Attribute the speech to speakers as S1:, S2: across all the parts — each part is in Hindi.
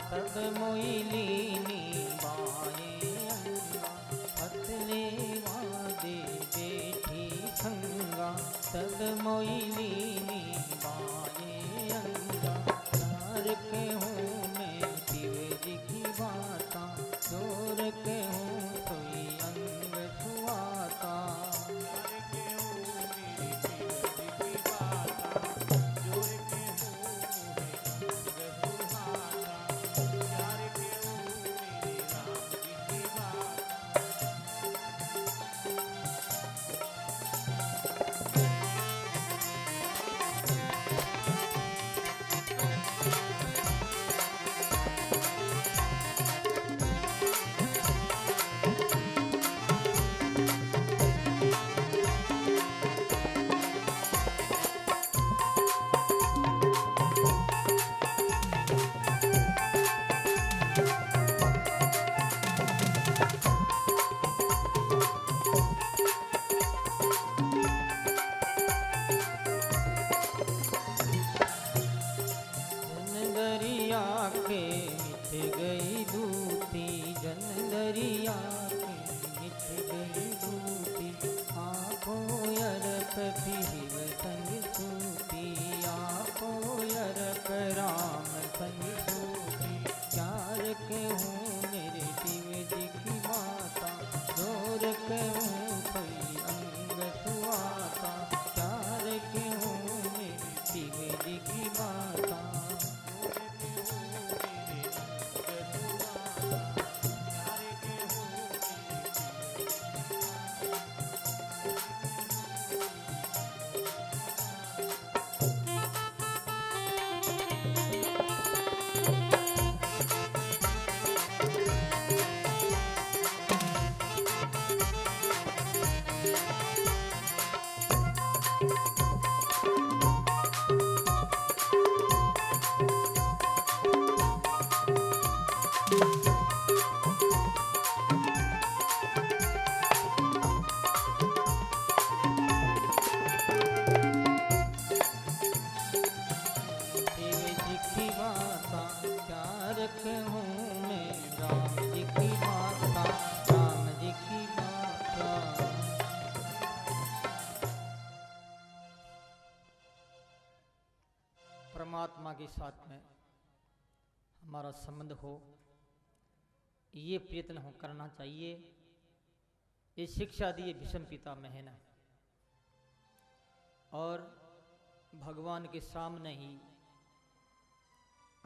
S1: सब मोइलीनी बाए अंगा, पतले वादे बैठी संगा, सब मोइलीनी बाए अंगा। प्यार के हूँ मैं शिव जी की बाता, जोर के हूँ सोई अंग सुहाता। परमात्मा के साथ में हमारा संबंध हो, ये प्रयत्न हो करना चाहिए। ये शिक्षा दी भीष्म पितामह ने, और भगवान के सामने ही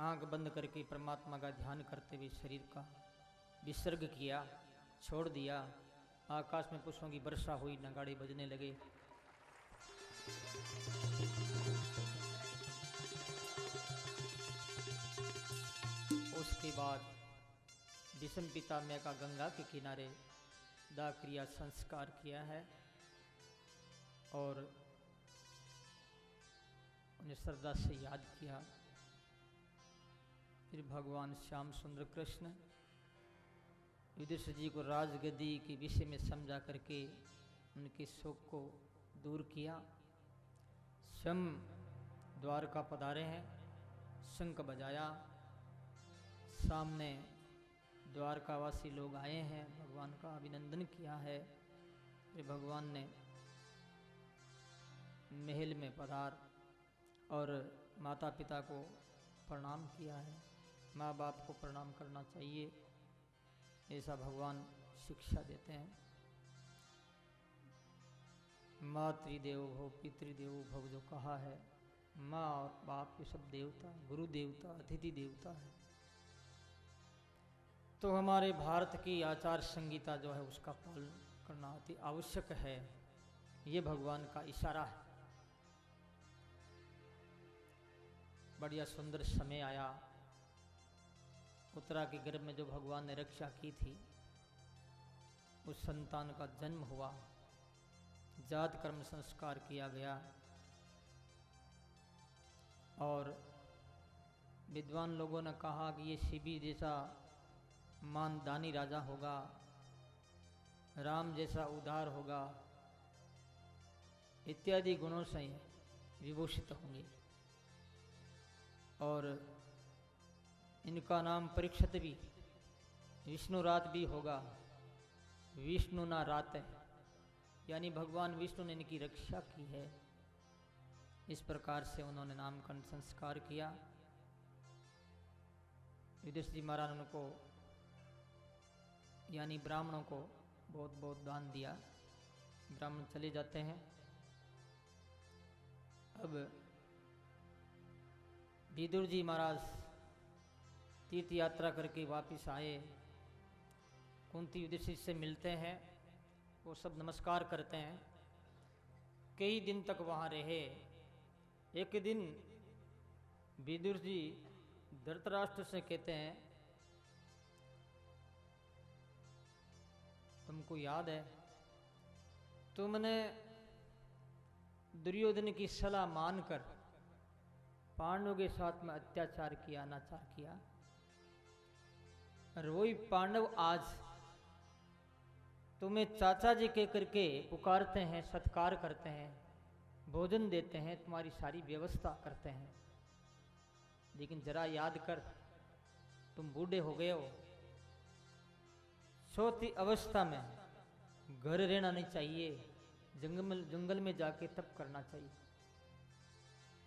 S1: आंख बंद करके परमात्मा का ध्यान करते हुए शरीर का विसर्ग किया, छोड़ दिया। आकाश में पुष्पों की वर्षा हुई, नगाड़े बजने लगे। उसके बाद भीष्म पितामह का गंगा के किनारे दाह क्रिया संस्कार किया है और उन्हें श्रद्धा से याद किया। फिर भगवान श्याम सुंदर कृष्ण युधिष्ठिर जी को राजगद्दी के विषय में समझा करके उनके शोक को दूर किया। स्वयं द्वारका पधारे हैं, शंख बजाया, सामने द्वारकावासी लोग आए हैं, भगवान का अभिनंदन किया है। फिर भगवान ने महल में पधार और माता पिता को प्रणाम किया है। माँ बाप को प्रणाम करना चाहिए, ऐसा भगवान शिक्षा देते हैं। मातृदेवो भव पितृदेवो भव जो कहा है, माँ और बाप ये सब देवता, गुरु देवता, अतिथि देवता है। तो हमारे भारत की आचार संहिता जो है उसका पालन करना अति आवश्यक है। ये भगवान का इशारा है। बढ़िया सुंदर समय आया, उत्तरा के गर्भ में जो भगवान ने रक्षा की थी, उस संतान का जन्म हुआ, जात कर्म संस्कार किया गया और विद्वान लोगों ने कहा कि ये शिवी जैसा मानदानी राजा होगा, राम जैसा उदार होगा, इत्यादि गुणों से विभूषित होंगे। और इनका नाम परीक्षित भी, विष्णु रात भी होगा, विष्णु ना रात है, यानी भगवान विष्णु ने इनकी रक्षा की है। इस प्रकार से उन्होंने नामकरण संस्कार किया। युधिष्ठिर जी महाराज उनको यानी ब्राह्मणों को बहुत बहुत दान दिया। ब्राह्मण चले जाते हैं। अब विदुर जी महाराज तीर्थ यात्रा करके वापस आए। कुंती युधिष्ठिर से मिलते हैं, वो सब नमस्कार करते हैं। कई दिन तक वहाँ रहे। एक दिन विदुर जी धृतराष्ट्र से कहते हैं, तुमको याद है तुमने दुर्योधन की सलाह मानकर पांडवों के साथ में अत्याचार किया, अनाचार किया, और वही पांडव आज तुम्हें चाचा जी कह करके पुकारते हैं, सत्कार करते हैं, भोजन देते हैं, तुम्हारी सारी व्यवस्था करते हैं। लेकिन जरा याद कर, तुम बूढ़े हो गए हो, सोती अवस्था में घर रहना नहीं चाहिए, जंगल में जाके तप करना चाहिए।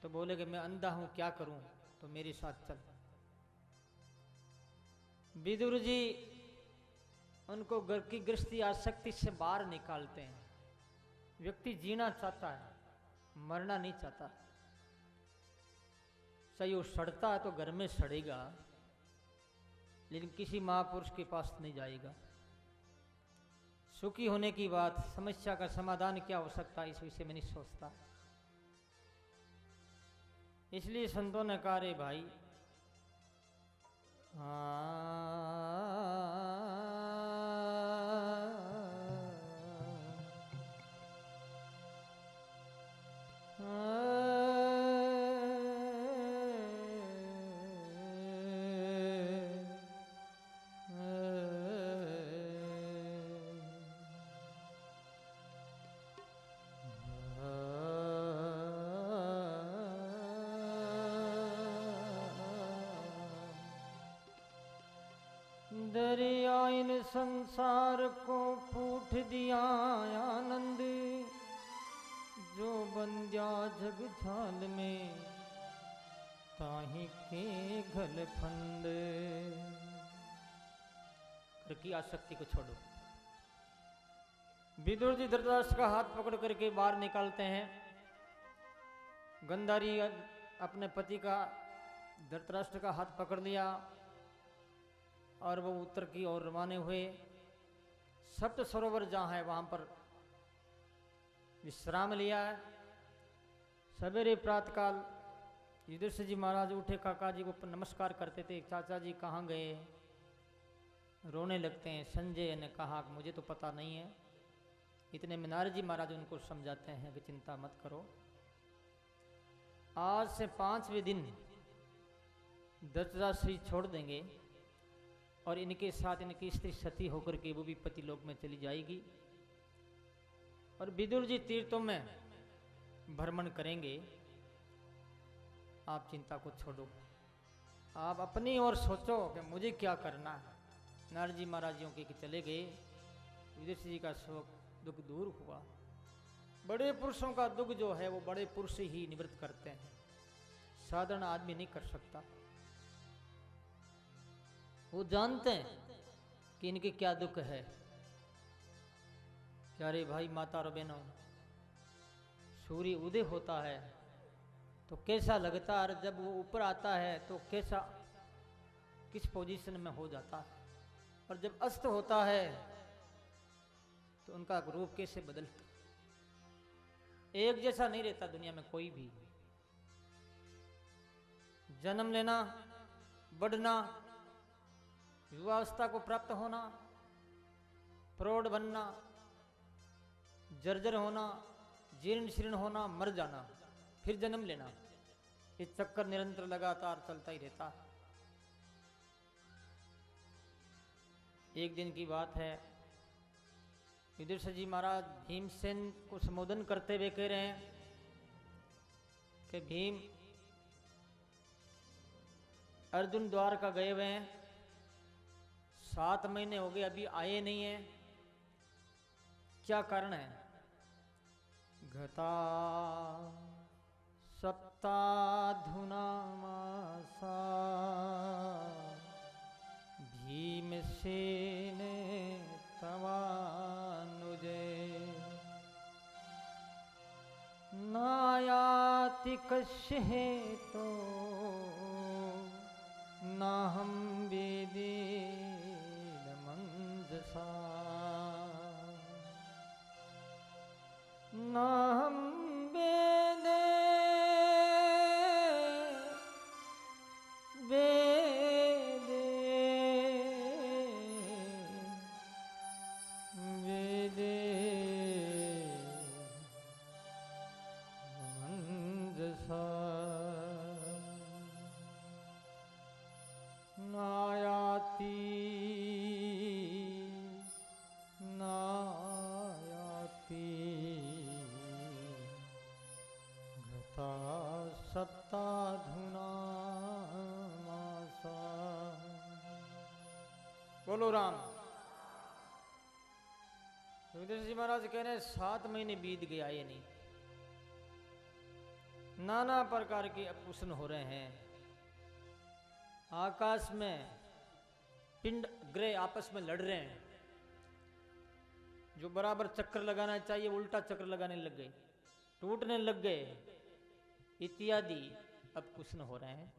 S1: तो बोले कि मैं अंधा हूं, क्या करूं? तो मेरे साथ चल। विदुर जी उनको घर की गृहस्थी आसक्ति से बाहर निकालते हैं। व्यक्ति जीना चाहता है, मरना नहीं चाहता। सही वो सड़ता है तो घर में सड़ेगा, लेकिन किसी महापुरुष के पास नहीं जाएगा। सुखी होने की बात, समस्या का समाधान क्या हो सकता है, इस विषय में नहीं सोचता। इसलिए संतों ने कहा, रे भाई दरिया इन संसार को फूट दिया आनंद, जो बंध्या जग झाल में ताही के घल फंद। की आसक्ति को छोड़ो। विदुर जी धृतराष्ट्र का हाथ पकड़ करके बाहर निकालते हैं। गंधारी अपने पति का, धृतराष्ट्र का हाथ पकड़ लिया और वो उत्तर की ओर रवाने हुए। सप्त सरोवर जहाँ है वहाँ पर विश्राम लिया है। सवेरे प्रातःकाल युधिष्ठिर जी महाराज उठे, काका जी को नमस्कार करते थे। चाचा जी कहाँ गए? रोने लगते हैं। संजय ने कहा मुझे तो पता नहीं है। इतने में नारद जी महाराज उनको समझाते हैं कि चिंता मत करो, आज से 5वें दिन धृतराष्ट्र छोड़ देंगे और इनके साथ इनकी स्त्री सती होकर के वो भी पतिलोक में चली जाएगी और विदुर जी तीर्थों में भ्रमण करेंगे। आप चिंता को छोड़ो, आप अपनी ओर सोचो कि मुझे क्या करना है। नारद जी महाराजियों के चले गए। युधिष्ठिर जी का शोक दुख दूर हुआ। बड़े पुरुषों का दुख जो है वो बड़े पुरुष ही निवृत्त करते हैं, साधारण आदमी नहीं कर सकता। वो जानते हैं कि इनके क्या दुख है। प्यारे भाई माता और बहनों, सूर्य उदय होता है तो कैसा लगता है, जब वो ऊपर आता है तो कैसा किस पोजीशन में हो जाता है, और जब अस्त होता है तो उनका रूप कैसे बदलता। एक जैसा नहीं रहता दुनिया में कोई भी। जन्म लेना, बढ़ना, युवावस्था को प्राप्त होना, प्रौढ़ बनना, जर्जर होना, जीर्ण शीर्ण होना, मर जाना, फिर जन्म लेना, ये चक्कर निरंतर लगातार चलता ही रहता है। एक दिन की बात है, युधिष्ठिर जी महाराज भीमसेन को संबोधन करते हुए कह रहे हैं कि भीम, अर्जुन द्वारका गए हुए हैं, 7 महीने हो गए, अभी आए नहीं है। क्या कारण है? घता सप्ताधुना मासा भीमसेन तवानुजे नायाति कस्य हेतो नाहं वेदे मंजसा नाहं वेदे वेदे वेदे मंजसा नायाति नायाति घता सप्ताधुना मासा। बोलो राम। युधिष्ठिर जी महाराज कह रहे हैं 7 महीने बीत गया, ये नहीं, नाना प्रकार के प्रश्न हो रहे हैं। आकाश में पिंड ग्रह आपस में लड़ रहे हैं, जो बराबर चक्कर लगाना चाहिए उल्टा चक्कर लगाने लग गए, टूटने लग गए, इत्यादि अब प्रश्न हो रहे हैं।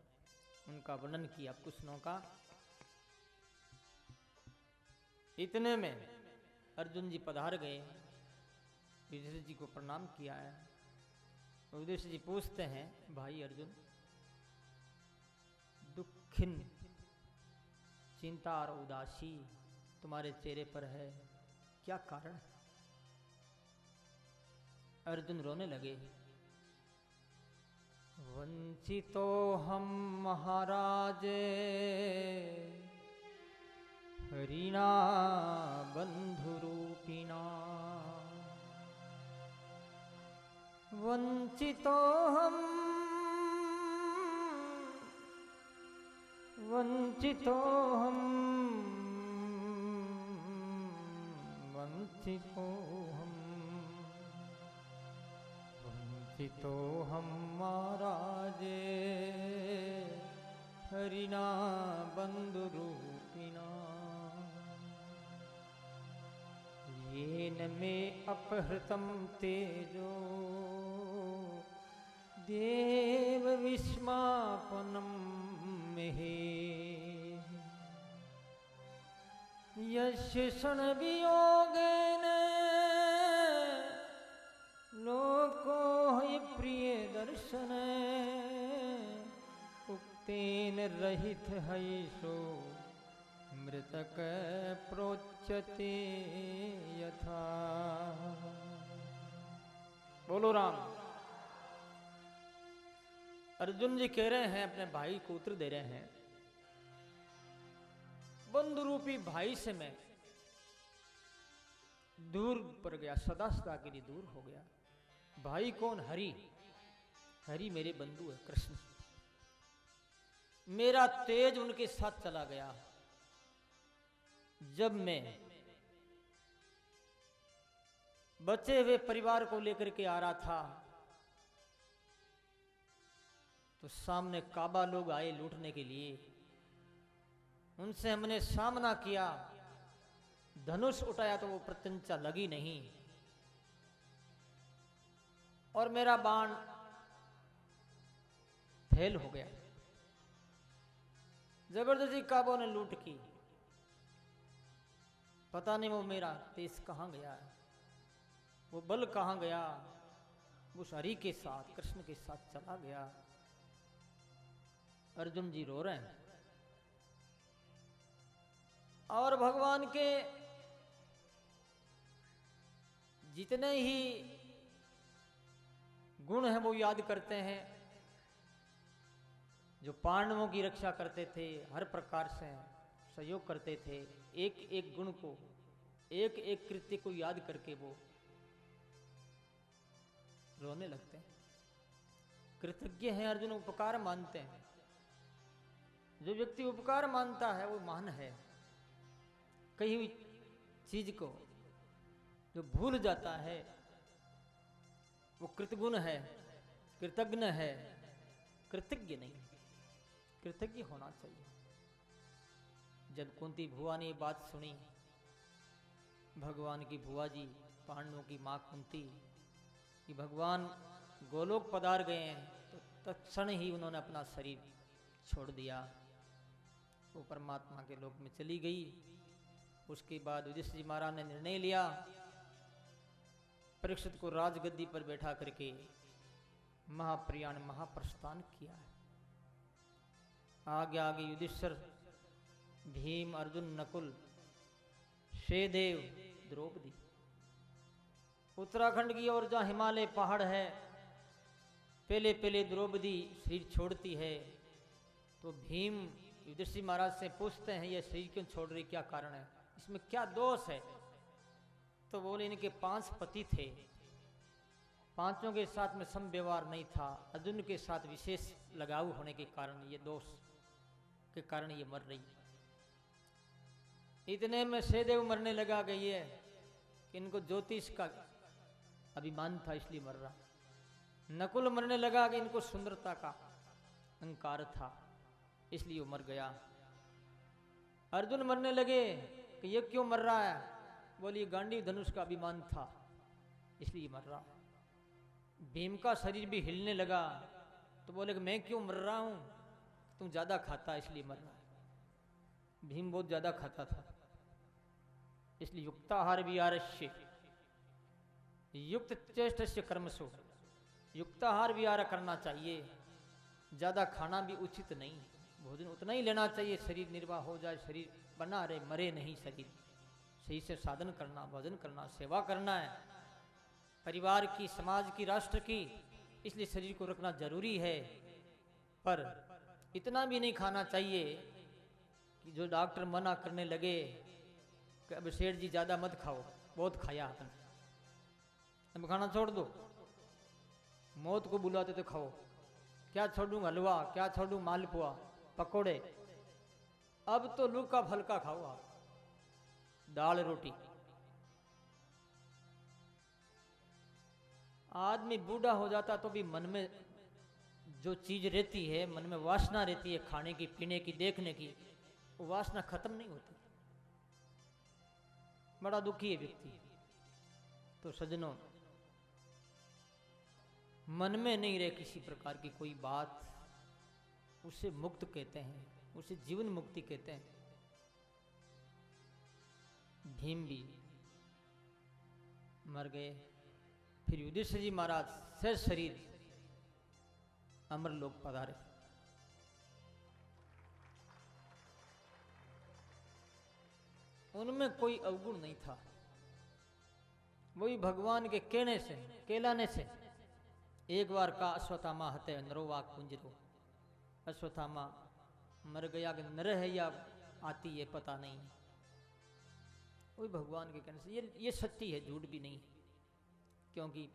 S1: उनका वर्णन किया प्रश्नों का। इतने में अर्जुन जी पधार गए, युधिष्ठिर जी को प्रणाम किया है। युधिष्ठिर जी पूछते हैं, भाई अर्जुन, दुखिन चिंता और उदासी तुम्हारे चेहरे पर है, क्या कारण? अर्जुन रोने लगे। वंचितो हम महाराजे हरिणा बंधुरूपिणा वंचितो हम वंचितो हम वंचितो हम वंचितो हम महाराजे हरिणा बंधुरूपिणा येन मे अपहृतं तेजो देव विस्मापनं मेहे यस्य क्षणवियोगेन लोको हि प्रिय दर्शन उक्तेन रहित हैषो मृतक प्रोच्यते यथा। बोलो राम। अर्जुन जी कह रहे हैं, अपने भाई को उत्तर दे रहे हैं, बंधु रूपी भाई से मैं दूर पर गया, सदा सदा के लिए दूर हो गया। भाई कौन? हरि। हरि मेरे बंधु है, कृष्ण। मेरा तेज उनके साथ चला गया। जब मैं बचे हुए परिवार को लेकर के आ रहा था, तो सामने काबा लोग आए लूटने के लिए। उनसे हमने सामना किया, धनुष उठाया तो वो प्रत्यंचा लगी नहीं, और मेरा बाण फेल हो गया। जबरदस्ती काबों ने लूट की। पता नहीं वो मेरा तेज कहां गया है, वो बल कहां गया। उस हरि के साथ, कृष्ण के साथ चला गया। अर्जुन जी रो रहे हैं। और भगवान के जितने ही गुण हैं वो याद करते हैं। जो पांडवों की रक्षा करते थे, हर प्रकार से सहयोग करते थे, एक एक गुण को, एक एक कृत्य को याद करके वो रोने लगते हैं। कृतज्ञ हैं अर्जुन, उपकार मानते हैं। जो व्यक्ति उपकार मानता है वो महान है। कही हुई चीज को जो भूल जाता है वो कृतगुण है, कृतज्ञ है, कृतज्ञ नहीं। कृतज्ञ होना चाहिए। जब कुंती भुआ ने ये बात सुनी, भगवान की भुआ जी पांडवों की मां कुंती, कि भगवान गोलोक पधार गए हैं, तो तत्क्षण ही उन्होंने अपना शरीर छोड़ दिया, वो परमात्मा के लोक में चली गई। उसके बाद युधिष्ठिर जी महाराज ने निर्णय लिया, परीक्षित को राजगद्दी पर बैठा करके महाप्रयाण महाप्रस्थान किया है। आगे आगे युधिष्ठिर, भीम, अर्जुन, नकुल, सहदेव, द्रौपदी। उत्तराखंड की ओर जहाँ हिमालय पहाड़ है, पहले पहले द्रौपदी शरीर छोड़ती है, तो भीम युधिष्ठिर महाराज से पूछते हैं ये शरीर क्यों छोड़ रही, क्या कारण है, इसमें क्या दोष है। तो बोले इनके 5 पति थे, 5 के साथ में सम व्यवहार नहीं था, अर्जुन के साथ विशेष लगाव होने के कारण, ये दोष के कारण ये मर रही। इतने में सहदेव मरने लगा गई है कि इनको ज्योतिष का अभिमान था इसलिए मर रहा। नकुल मरने लगा कि इनको सुंदरता का अहंकार था इसलिए वो मर गया। अर्जुन मरने लगे कि ये क्यों मर रहा है, बोलिए गांडीव धनुष का अभिमान था इसलिए मर रहा। भीम का शरीर भी हिलने लगा तो बोले कि मैं क्यों मर रहा हूं, तुम ज्यादा खाता इसलिए मर रहा है। भीम बहुत ज्यादा खाता था इसलिए युक्ताहार विहारस्य युक्त चेष्टस्य कर्मसु, युक्ताहार विहार करना चाहिए, ज्यादा खाना भी उचित नहीं, भोजन उतना ही लेना चाहिए, शरीर निर्वाह हो जाए, शरीर बना रहे, मरे नहीं शरीर। सही से साधन करना, भोजन करना, सेवा करना है परिवार की, समाज की, राष्ट्र की, इसलिए शरीर को रखना जरूरी है। पर इतना भी नहीं खाना चाहिए कि जो डॉक्टर मना करने लगे कि अब सेठ जी ज्यादा मत खाओ, बहुत खाया आपने, अब खाना छोड़ दो, मौत को बुलाते तो खाओ, क्या छोड़ूं हलवा, क्या छोड़ूं मालपुआ, पकोड़े, अब तो लूका फलका खाओ आप, दाल रोटी। आदमी बूढ़ा हो जाता तो भी मन में जो चीज रहती है, मन में वासना रहती है खाने की, पीने की, देखने की, वो वासना खत्म नहीं होती, बड़ा दुखी है व्यक्ति। तो सज्जनों, मन में नहीं रहे किसी प्रकार की कोई बात, उसे मुक्त कहते हैं, उसे जीवन मुक्ति कहते हैं। भीम भी मर गए। फिर युधिष्ठिर जी महाराज सहज शरीर अमरलोक पधारे। उनमें कोई अवगुण नहीं था, वही भगवान के कहने से, कहलाने से एक बार का अश्वत्थामा हते नरो वाक कुंजरो, अश्वत्थामा मर गया कि नर है या आती है पता नहीं, वही भगवान के कहने से। ये सत्य है, झूठ भी नहीं, क्योंकि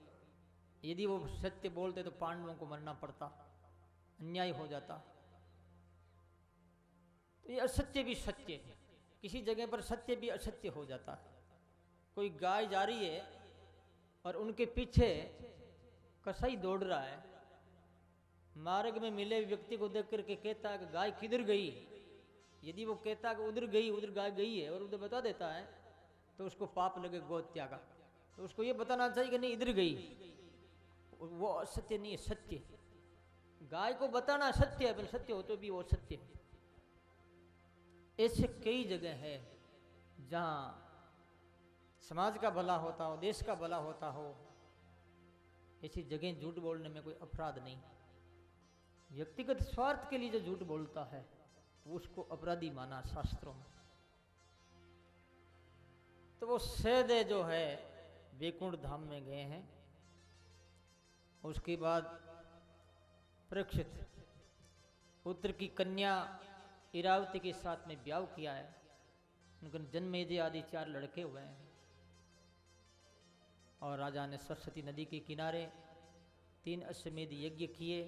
S1: यदि वो सत्य बोलते तो पांडवों को मरना पड़ता, अन्याय हो जाता। तो ये असत्य भी सत्य है, किसी जगह पर सत्य भी असत्य हो जाता है। कोई गाय जा रही है और उनके पीछे कसाई दौड़ रहा है, मार्ग में मिले व्यक्ति को देख करके कहता है कि गाय किधर गई। यदि वो कहता है कि उधर गई, उधर गाय गई है, और उधर बता देता है तो उसको पाप लगे गोहत्या का। तो उसको ये बताना चाहिए कि नहीं इधर गई, वो असत्य नहीं है, सत्य। गाय को बताना सत्य है, पर सत्य हो तो भी वो सत्य है। ऐसे कई जगह है जहां समाज का भला होता हो, देश का भला होता हो, ऐसी जगह झूठ बोलने में कोई अपराध नहीं। व्यक्तिगत स्वार्थ के लिए जो झूठ बोलता है उसको अपराधी माना शास्त्रों में। तो वो सहदेव जो है वैकुंठ धाम में गए हैं। उसके बाद परीक्षित पुत्र की कन्या इरावती के साथ में ब्याह किया है, उनके जन्मेजय आदि 4 लड़के हुए हैं। और राजा ने सरस्वती नदी के किनारे 3 अश्वमेध यज्ञ किए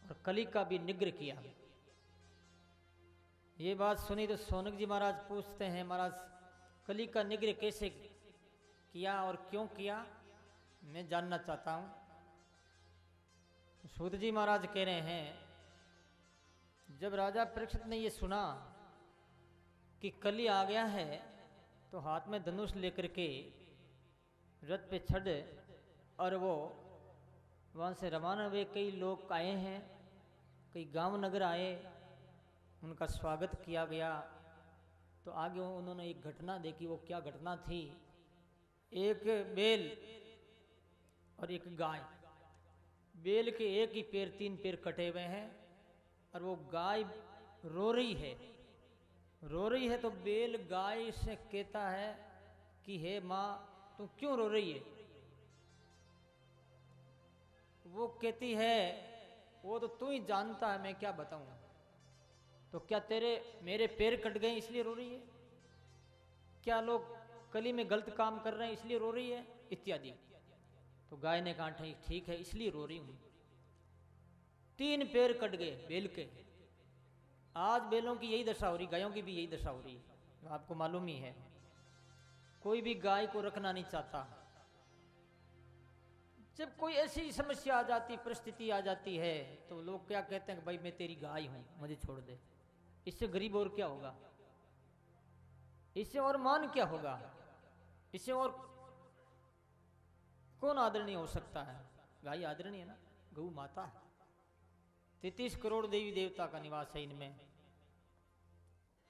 S1: और कली का भी निग्रह किया। ये बात सुनी तो सोनक जी महाराज पूछते हैं, महाराज कली का निग्रह कैसे किया और क्यों किया, मैं जानना चाहता हूँ। सूत जी महाराज कह रहे हैं, जब राजा परीक्षित ने ये सुना कि कली आ गया है तो हाथ में धनुष लेकर के रथ पे चढ़े और वो वहाँ से रवाना हुए। कई लोग आए हैं, कई गांव नगर आए, उनका स्वागत किया गया। तो आगे उन्होंने एक घटना देखी। वो क्या घटना थी, एक बेल और एक गाय। बेल के एक ही पैर, 3 पैर कटे हुए हैं और वो गाय रो रही है। रो रही है तो बेल गाय से कहता है कि हे माँ तू क्यों रो रही है। वो कहती है वो तो तू ही जानता है, मैं क्या बताऊं। तो क्या मेरे पैर कट गए इसलिए रो रही है, क्या लोग कली में गलत काम कर रहे हैं इसलिए रो रही है, इत्यादि। तो गाय ने कहा ठीक है इसलिए रो रही हूं। 3 पैर कट गए बेल के। आज बेलों की यही दशा हो रही, गायों की भी यही दशा हो रही, आपको मालूम ही है। कोई भी गाय को रखना नहीं चाहता। जब कोई ऐसी समस्या आ जाती, परिस्थिति आ जाती है, तो लोग क्या कहते हैं कि भाई मैं तेरी गाय हूं, मुझे छोड़ दे। इससे गरीब और क्या होगा, इससे और मान क्या होगा, इससे और कौन आदरणीय हो सकता है। गाय आदरणीय है ना, गौ माता है। 33 करोड़ देवी देवता का निवास है इनमें।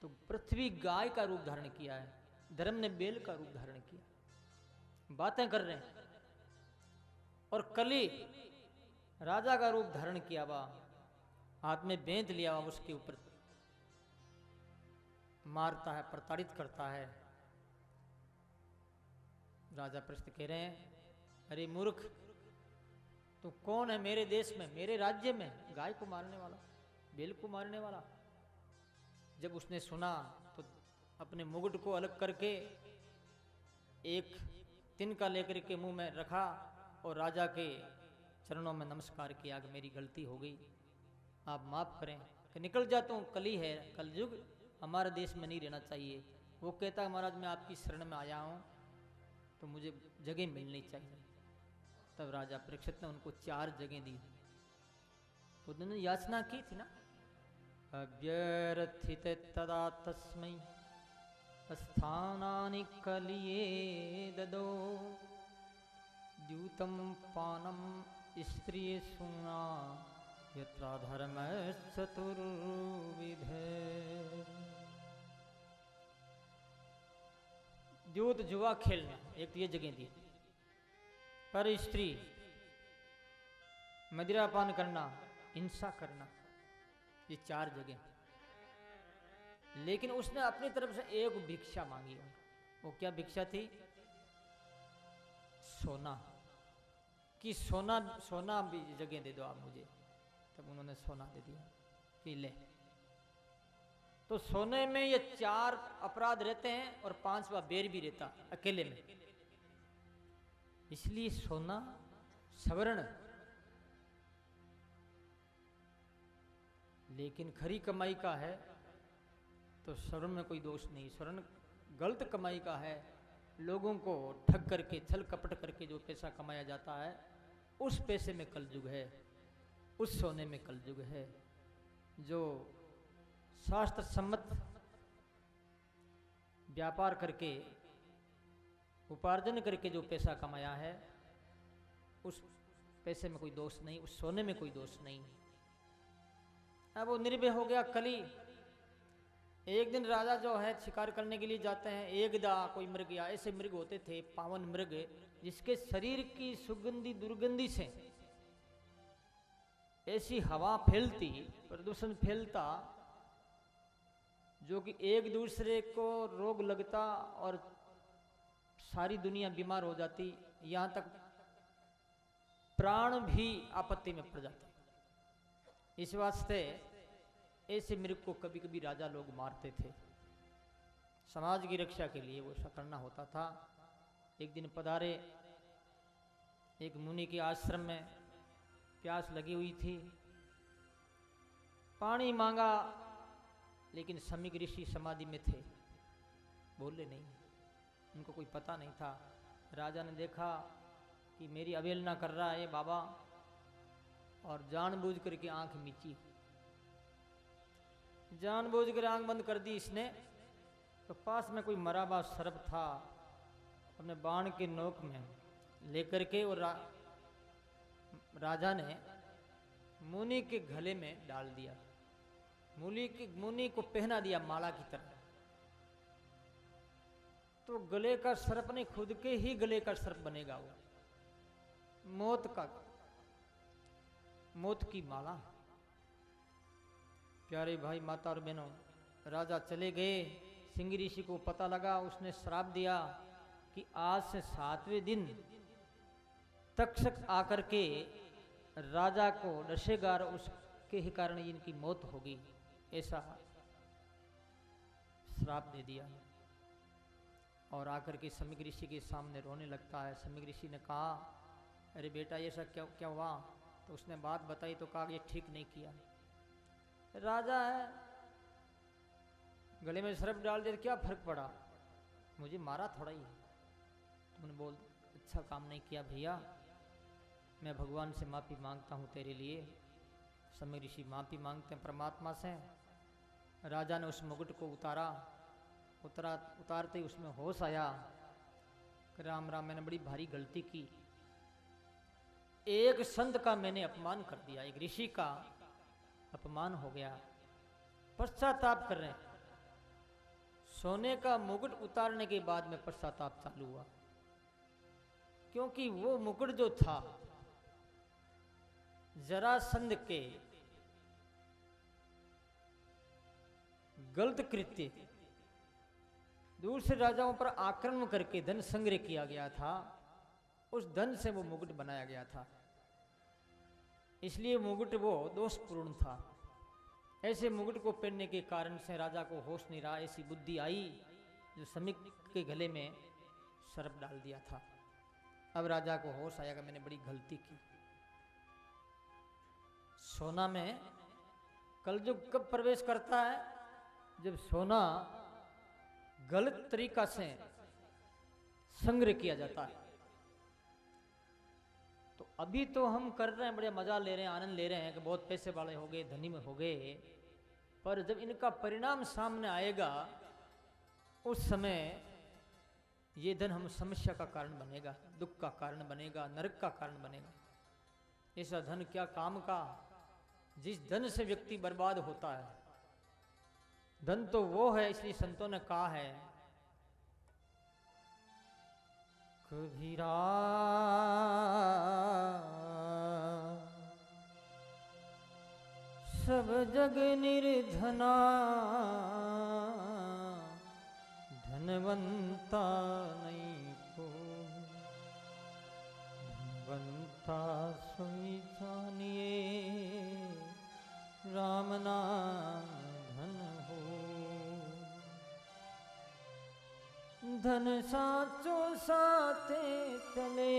S1: तो पृथ्वी गाय का रूप धारण किया है, धर्म ने बेल का रूप धारण किया। बातें कर रहे हैं। और कली राजा का रूप धारण किया हुआ, हाथ में बेंत लिया हुआ, उसके ऊपर मारता है, प्रताड़ित करता है। राजा प्रश्न कह रहे हैं, अरे मूर्ख तू कौन है मेरे देश में, मेरे राज्य में गाय को मारने वाला, बेल को मारने वाला। जब उसने सुना तो अपने मुकुट को अलग करके एक तिनका लेकर के मुंह में रखा और राजा के चरणों में नमस्कार किया कि मेरी गलती हो गई, आप माफ करें, कि निकल जाता हूँ, कली है, कलयुग, हमारे देश में नहीं रहना चाहिए। वो कहता है महाराज मैं आपकी शरण में आया हूँ तो मुझे जगह मिलनी चाहिए। तब राजा परीक्षित ने उनको 4 जगह दी। उन्होंने याचना की थी ना, अभ्यर्थित तदा तस्मै स्थानानि कलिये ददो द्यूतम पानम स्त्रिय सुना यत्रा धर्म चतुर्विध। द्यूत जुआ खेलना एक ये जगह दी, पर स्त्री मदिरापान करना, हिंसा करना, ये 4 जगह। लेकिन उसने अपनी तरफ से एक भिक्षा मांगी। वो क्या भिक्षा थी, सोना, कि सोना भी जगह दे दो आप मुझे। तब उन्होंने सोना दे दिया कि ले। तो सोने में ये 4 अपराध रहते हैं और 5वां बेर भी रहता अकेले में, इसलिए सोना स्वर्ण। लेकिन खरी कमाई का है तो स्वर्ण में कोई दोष नहीं। स्वर्ण गलत कमाई का है, लोगों को ठग करके, छल कपट करके जो पैसा कमाया जाता है, उस पैसे में कलयुग है, उस सोने में कलयुग है। जो शास्त्र सम्मत व्यापार करके, उपार्जन करके जो पैसा कमाया है, उस पैसे में कोई दोष नहीं, उस सोने में कोई दोष नहीं। अब वो निर्भय हो गया कली। एक दिन राजा जो है शिकार करने के लिए जाते हैं, एकदा कोई मृग, या ऐसे मृग होते थे पावन मृग, जिसके शरीर की सुगंधी दुर्गंधी से ऐसी हवा फैलती, प्रदूषण फैलता, जो कि एक दूसरे को रोग लगता और सारी दुनिया बीमार हो जाती, यहां तक प्राण भी आपत्ति में पड़ जाते। इस वास्ते ऐसे मृग को कभी कभी राजा लोग मारते थे, समाज की रक्षा के लिए वो ऐसा करना होता था। एक दिन पधारे एक मुनि के आश्रम में, प्यास लगी हुई थी, पानी मांगा लेकिन समीक ऋषि समाधि में थे, बोले नहीं, उनको कोई पता नहीं था। राजा ने देखा कि मेरी अवहेलना कर रहा है ये बाबा, और जानबूझ करके आंख मीची, जानबूझ कर आंख बंद कर दी इसने। तो पास में कोई मरा हुआ सर्प था, अपने बाण के नोक में लेकर के और राजा ने मुनि के गले में डाल दिया, मुनि को पहना दिया माला की तरह। तो गले का सर्प नहीं, खुद के ही गले का सर्प बनेगा वो, मौत की माला। प्यारे भाई, माता और बहनों, राजा चले गए। सिंह ऋषि को पता लगा, उसने श्राप दिया कि आज से 7वें दिन तक्षक आकर के राजा को डसेगा और उसके ही कारण इनकी मौत होगी, ऐसा श्राप दे दिया। और आकर के समीक ऋषि के सामने रोने लगता है। समीक ऋषि ने कहा, अरे बेटा ये सब क्या क्या हुआ? तो उसने बात बताई तो कहा, ये ठीक नहीं किया। राजा है, गले में सर्प डाल दिया, क्या फर्क पड़ा, मुझे मारा थोड़ा ही। तुमने बोल अच्छा काम नहीं किया भैया, मैं भगवान से माफ़ी मांगता हूँ तेरे लिए। समीक ऋषि माफ़ी मांगते हैं परमात्मा से। राजा ने उस मुकुट को उतारते ही उसमें होश आया कि राम राम, मैंने बड़ी भारी गलती की, एक संत का मैंने अपमान कर दिया, एक ऋषि का अपमान हो गया। पश्चाताप कर रहे हैं। सोने का मुकुट उतारने के बाद में पश्चाताप चालू हुआ, क्योंकि वो मुकुट जो था जरासंध के गलत कृत्य, दूसरे राजाओं पर आक्रमण करके धन संग्रह किया गया था, उस धन से वो मुकुट बनाया गया था, इसलिए मुकुट वो दोषपूर्ण था। ऐसे मुकुट को पहनने के कारण से राजा को होश नहीं रहा, ऐसी बुद्धि आई जो समीक के गले में सर्प डाल दिया था। अब राजा को होश आया कि मैंने बड़ी गलती की। सोना में कलयुग कब प्रवेश करता है? जब सोना गलत तरीका से संग्रह किया जाता है। तो अभी तो हम कर रहे हैं, बड़े मजा ले रहे हैं, आनंद ले रहे हैं कि बहुत पैसे वाले हो गए, धनी में हो गए, पर जब इनका परिणाम सामने आएगा उस समय ये धन हम समस्या का कारण बनेगा, दुख का कारण बनेगा, नरक का कारण बनेगा। ऐसा धन क्या काम का, जिस धन से व्यक्ति बर्बाद होता है। धन तो वो है, इसलिए संतों ने कहा है, कबीरा सब जग निर्धना, धनवंता नहीं को, धनवंता सोई जानिए, राम नाम धन हो। धन साचो साथे चले,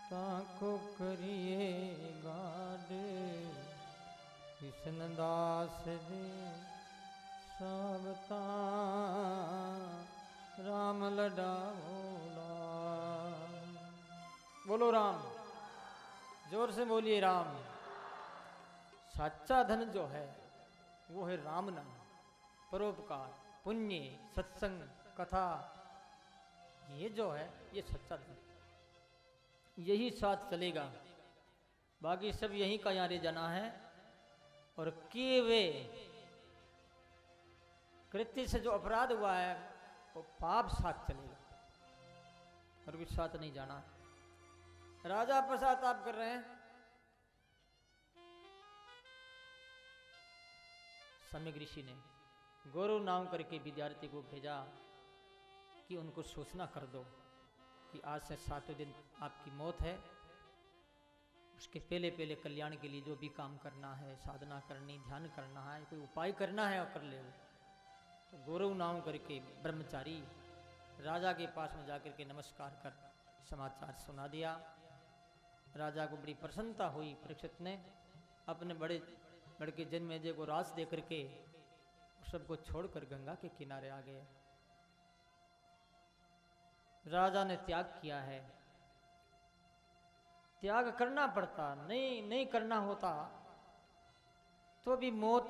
S1: ताको करिए गाड, कृष्ण दास दे सबता, राम लडा भोला। बोलो राम, जोर से बोलिए राम। सच्चा धन जो है वो है राम नाम, परोपकार, पुण्य, सत्संग, कथा, ये जो है ये सच्चा धन, यही साथ चलेगा। बाकी सब यहीं का यहाँ रह जाना है। और किए वे कृत्य से जो अपराध हुआ है वो पाप साथ चलेगा और कुछ साथ नहीं जाना। राजा पश्चाताप कर रहे हैं। समीक ऋषि ने गौरव नाम करके विद्यार्थी को भेजा कि उनको सूचना कर दो कि आज से 7वें दिन आपकी मौत है। उसके पहले पहले कल्याण के लिए जो भी काम करना है, साधना करनी, ध्यान करना है, कोई उपाय करना है और कर ले। तो गौरव नाम करके ब्रह्मचारी राजा के पास में जाकर के नमस्कार कर समाचार सुना दिया। राजा को बड़ी प्रसन्नता हुई। परीक्षित ने अपने बड़े लड़के जन्मेजय को रास दे करके सबको छोड़कर गंगा के किनारे आ गए। राजा ने त्याग किया है, त्याग करना पड़ता, नहीं करना होता तो भी मौत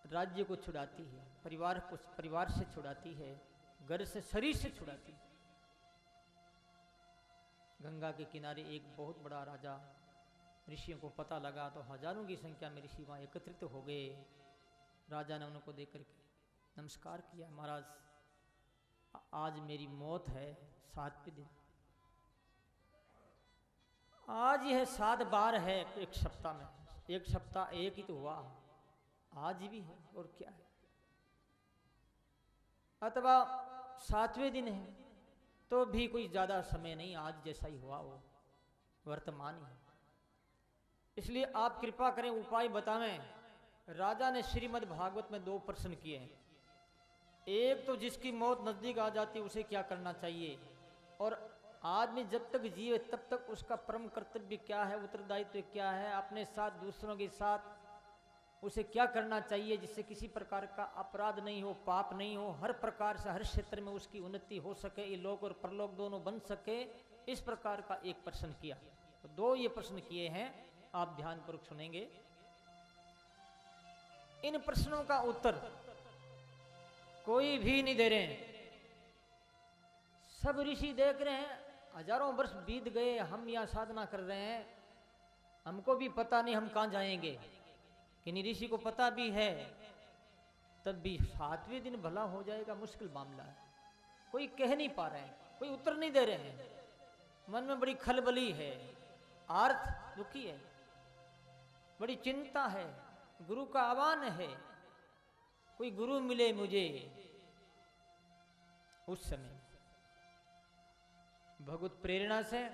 S1: राज्य को छुड़ाती है, परिवार से छुड़ाती है, घर से, शरीर से छुड़ाती है। गंगा के किनारे एक बहुत बड़ा राजा, ऋषियों को पता लगा तो हजारों की संख्या में ऋषि वहां एकत्रित हो गए। राजा ने उनको देख करके नमस्कार किया, महाराज आज मेरी मौत है 7वें दिन, आज यह 7 बार है एक सप्ताह में, एक सप्ताह एक ही तो हुआ, आज भी है और क्या है, अथवा 7वें दिन है तो भी कोई ज्यादा समय नहीं, आज जैसा ही हुआ वो वर्तमान ही। इसलिए आप कृपा करें, उपाय बतावें। राजा ने श्रीमद् भागवत में 2 प्रश्न किए हैं। एक तो जिसकी मौत नजदीक आ जाती उसे क्या करना चाहिए, और आदमी जब तक जिए तब तक उसका परम कर्तव्य क्या है, उत्तरदायित्व क्या है, अपने साथ दूसरों के साथ उसे क्या करना चाहिए जिससे किसी प्रकार का अपराध नहीं हो, पाप नहीं हो, हर प्रकार से हर क्षेत्र में उसकी उन्नति हो सके, ये लोक और परलोक दोनों बन सके, इस प्रकार का एक प्रश्न किया। तो 2 ये प्रश्न किए हैं, आप ध्यानपूर्वक सुनेंगे। इन प्रश्नों का उत्तर कोई भी नहीं दे रहे हैं, सब ऋषि देख रहे हैं, हजारों वर्ष बीत गए, हम यहाँ साधना कर रहे हैं, हमको भी पता नहीं हम कहाँ जाएंगे, किन्हीं ऋषि को पता भी है, तब भी 7वें दिन भला हो जाएगा मुश्किल मामला है। कोई कह नहीं पा रहे हैं, कोई उत्तर नहीं दे रहे हैं, मन में बड़ी खलबली है, आर्थ दुखी है, बड़ी चिंता है, गुरु का आह्वान है, कोई गुरु मिले मुझे। उस समय भगवत प्रेरणा से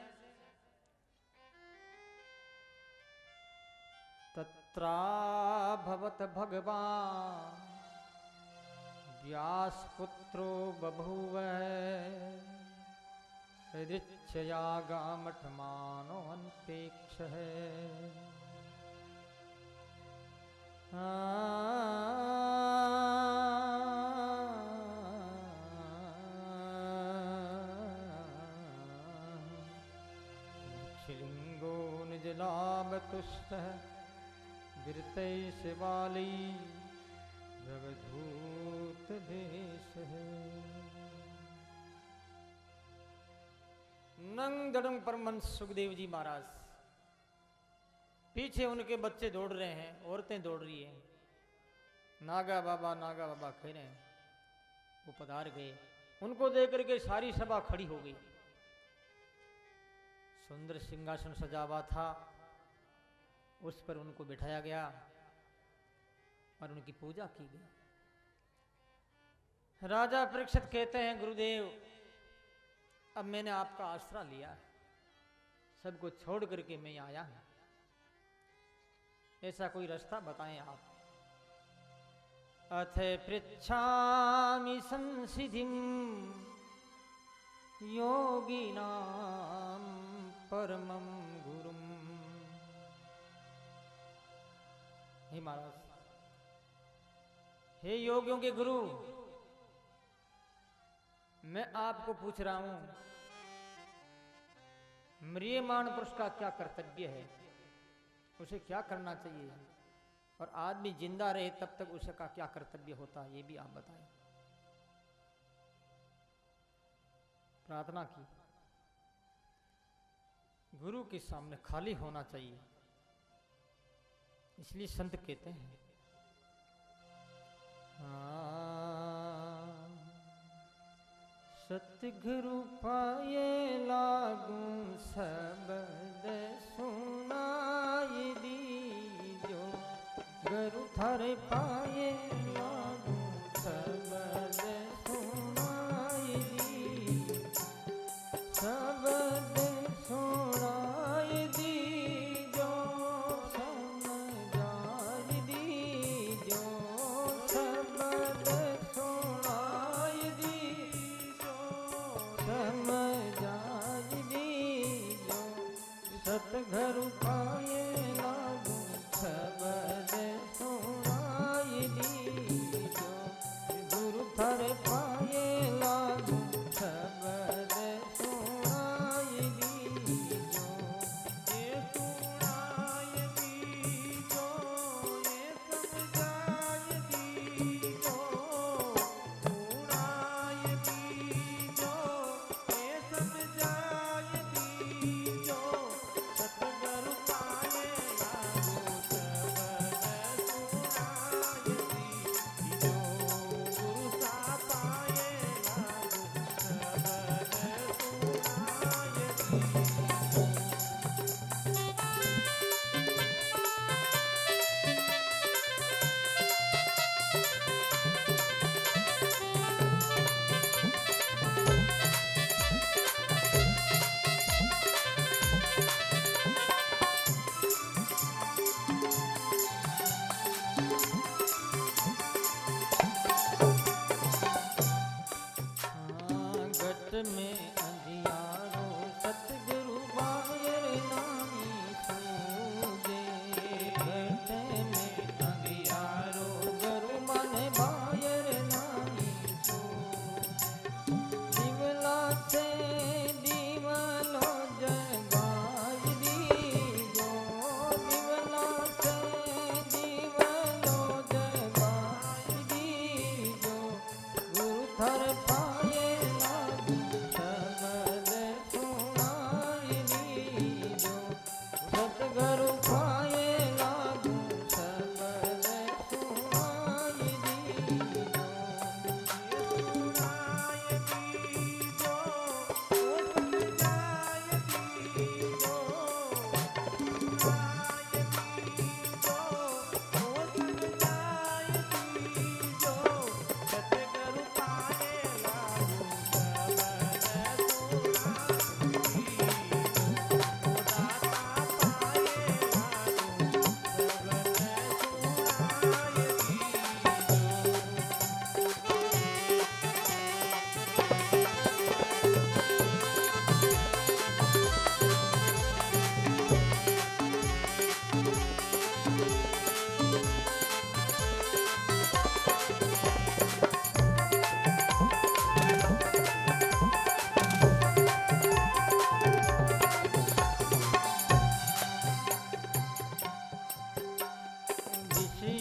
S1: तत्रा भवत भगवान व्यास पुत्रो बभूव हृदिच्छयागामठमानो अनपेक्ष है। शिलिंगो निजलाभतुष्ट गिरते शिवाली जगधूत देश है। नंग दड़ंग परमहंस सुखदेव जी महाराज, पीछे उनके बच्चे दौड़ रहे हैं, औरतें दौड़ रही हैं, नागा बाबा कह रहे हैं, वो पधार गए। उनको देख करके सारी सभा खड़ी हो गई। सुंदर सिंहासन सजा हुआ था, उस पर उनको बिठाया गया और उनकी पूजा की गई। राजा परीक्षित कहते हैं, गुरुदेव अब मैंने आपका आसरा लिया, सबको छोड़ करके मैं आया हूं, ऐसा कोई रास्ता बताएं आप। अथ पृच्छामि संसिधिं योगिनां परमं गुरुं। हे महाराज, हे योगियों के गुरु, मैं आपको पूछ रहा हूं, म्रियमाण पुरुष का क्या कर्तव्य है, उसे क्या करना चाहिए, और आदमी जिंदा रहे तब तक उसका क्या कर्तव्य होता है, ये भी आप बताएं। प्रार्थना की, गुरु के सामने खाली होना चाहिए, इसलिए संत कहते हैं सतगुरु पाए लागू शब्द सुनाई दीजो, गुरु थारे पाए लागू शब्द सुनाई दीजो, शब्द सुनाई दीजो, समझाई दीजो, शब्द सुनाई दीजो, समझाई दीजो, सतगुरु पाए लागू शब्द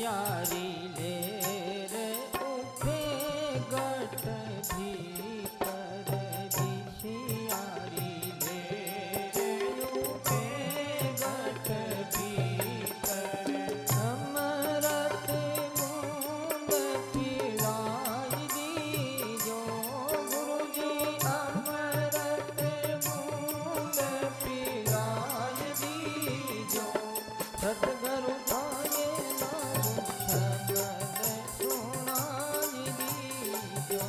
S1: विषियारी ले रे उठे गट भीतर विषियारी ले रे उठे गट भीतर अमृत बूंद पिलाई दीजो गुरुजी अमृत बूंद पिलाई दीजो सतगुरु पाए लागू शब्द सुनाई दीजो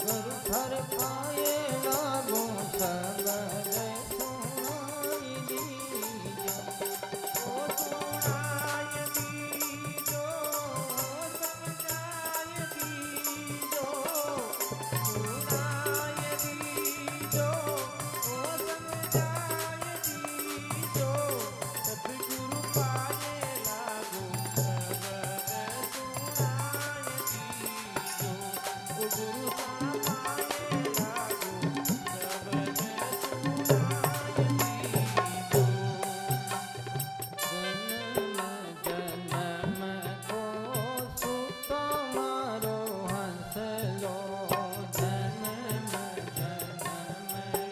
S1: गुरु घर पाए लागू शब्द सुनाई दीजो ओ सुनाई दीजो समझाई दीजो सुनाई दीजो ओ समझाई दीजो सतगुरु पाए लागू शब्द सुनाई दीजो ओ गुरु पाए लागू शब्द सुनाई दीजो जन्म को सुत मारो हंसलो जन्म को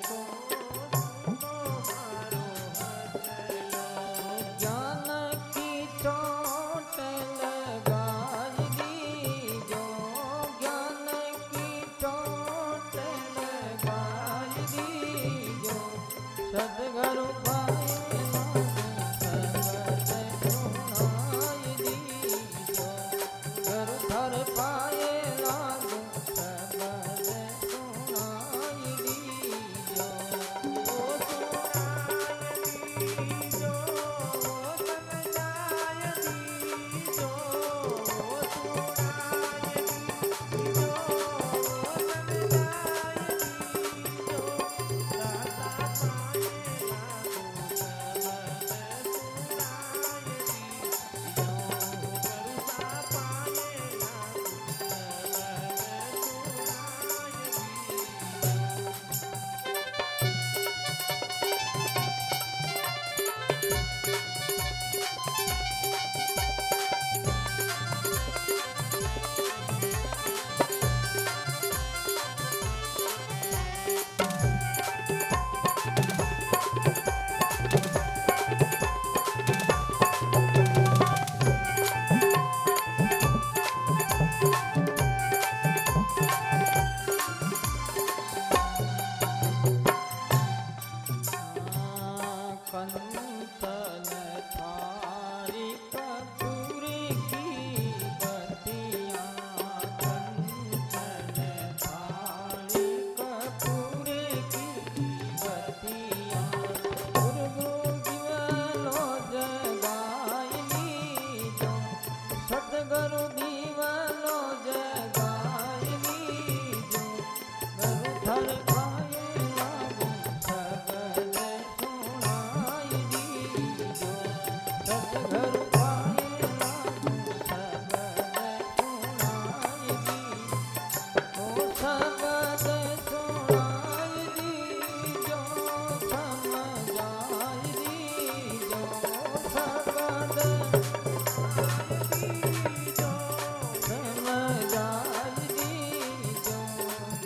S1: सुत मारो हंसलो ज्ञान की चोट लगाई दीजो ज्ञान की चोट लगाई दीजो सतगुरु पाए शब्द सुनाई दीजो गुरु घर पाए लागू शब्द सुनाई दीजो ओ सुनाई दीजो समझाई दीजो ओ सुनाई दीजो समझाई दीजो दाता पाए लागू शब्द सुनाई दीजो गुरु सा पाए लागू कंचन थारी कपूर की बतियाँ कंचन थारी कपूर की बतियाँ गुरु जीवनो जगाई लीजो सतगुरु जीवनो जगाई लीजो गुरु घर पाए लागू शब्द सुनाई दीजो सतगुरु पाए लागू शब्द सुनाई दीजो ओ शब्द सुनाई दीजो समझाई दीजो शब्द सुनाई दीजो समझाई दीजो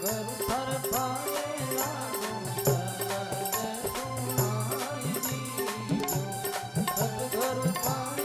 S1: गुरु घर पाए लागू शब्द सुनाई दीजो सतगुरु पाए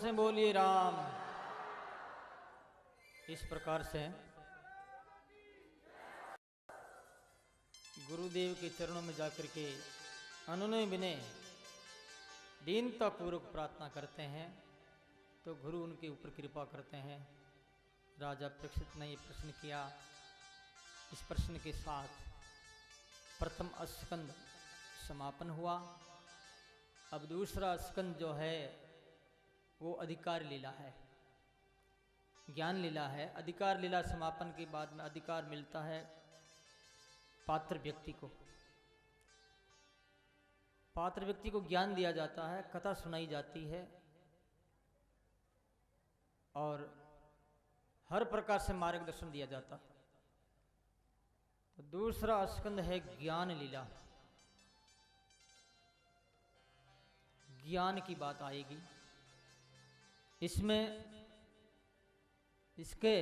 S1: से बोलिए राम। इस प्रकार से गुरुदेव के चरणों में जाकर के अनुनय विनय दीनता पूर्वक प्रार्थना करते हैं तो गुरु उनके ऊपर कृपा करते हैं। राजा परीक्षित ने ये प्रश्न किया। इस प्रश्न के साथ प्रथम स्कंद समापन हुआ। अब दूसरा स्कंद जो है वो अधिकार लीला है, ज्ञान लीला है। अधिकार लीला समापन के बाद में अधिकार मिलता है पात्र व्यक्ति को। पात्र व्यक्ति को ज्ञान दिया जाता है, कथा सुनाई जाती है और हर प्रकार से मार्गदर्शन दिया जाता है। तो दूसरा स्कंद है ज्ञान लीला। ज्ञान की बात आएगी इसमें। इसके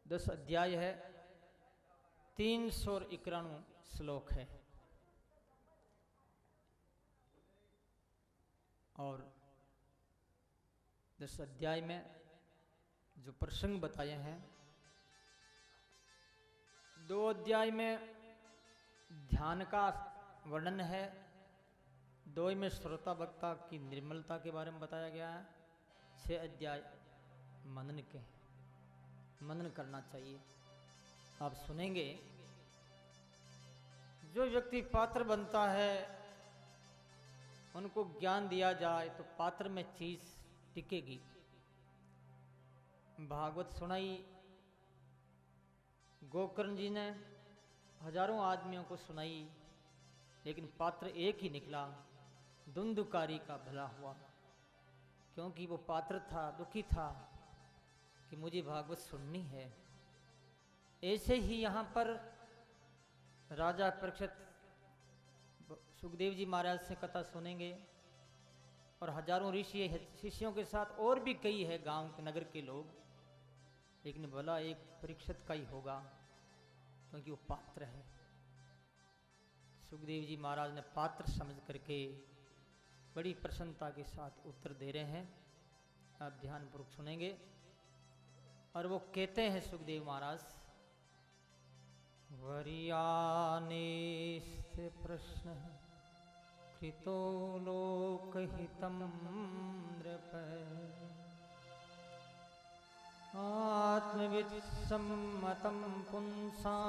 S1: 10 अध्याय है, 391 श्लोक है और 10 अध्याय में जो प्रसंग बताए हैं, 2 अध्याय में ध्यान का वर्णन है, 2 में श्रोता वक्ता की निर्मलता के बारे में बताया गया है, 6 अध्याय मनन के। मनन करना चाहिए। आप सुनेंगे जो व्यक्ति पात्र बनता है उनको ज्ञान दिया जाए तो पात्र में चीज टिकेगी। भागवत सुनाई गोकर्ण जी ने, हजारों आदमियों को सुनाई, लेकिन पात्र एक ही निकला, धुंधुकारी का भला हुआ, क्योंकि वो पात्र था, दुखी था कि मुझे भागवत सुननी है। ऐसे ही यहाँ पर राजा परीक्षित सुखदेव जी महाराज से कथा सुनेंगे और हजारों ऋषि शिष्यों के साथ और भी कई है गांव के नगर के लोग, लेकिन भला एक परीक्षित का ही होगा क्योंकि वो पात्र है। सुखदेव जी महाराज ने पात्र समझ करके बड़ी प्रसन्नता के साथ उत्तर दे रहे हैं। आप ध्यानपूर्वक सुनेंगे। और वो कहते हैं सुखदेव महाराज, वरियाने से प्रश्न कृतो लोकहितं नृप आत्मवित् सम्मतं पुंसा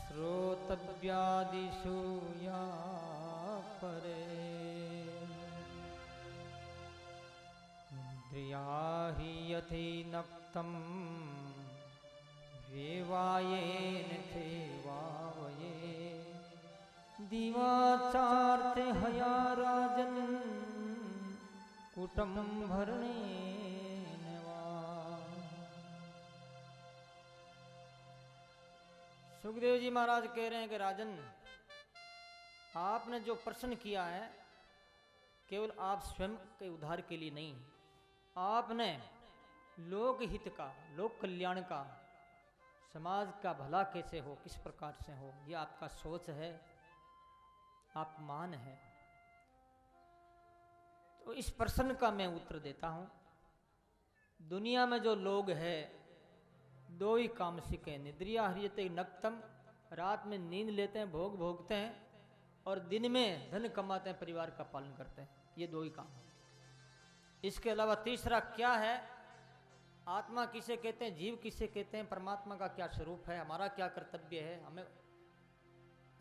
S1: श्रोतव्यादिषु या परे इंद्रियाहि यथि नक्तं वेवायेन थेवावये दिवाचार्थे हया राजन कुटं भरणेन वा। सुखदेव जी महाराज कह रहे हैं कि राजन, आपने जो प्रश्न किया है केवल आप स्वयं के उद्धार के लिए नहीं, आपने लोक हित का, लोक कल्याण का, समाज का भला कैसे हो, किस प्रकार से हो, ये आपका सोच है, आप मान है। तो इस प्रश्न का मैं उत्तर देता हूं। दुनिया में जो लोग हैं 2 ही कामसिक है, निद्रिया हरियते नक्तम, रात में नींद लेते हैं, भोग भोगते हैं, और दिन में धन कमाते हैं, परिवार का पालन करते हैं। ये 2 ही काम। इसके अलावा तीसरा क्या है, आत्मा किसे कहते हैं, जीव किसे कहते हैं, परमात्मा का क्या स्वरूप है, हमारा क्या कर्तव्य है, हमें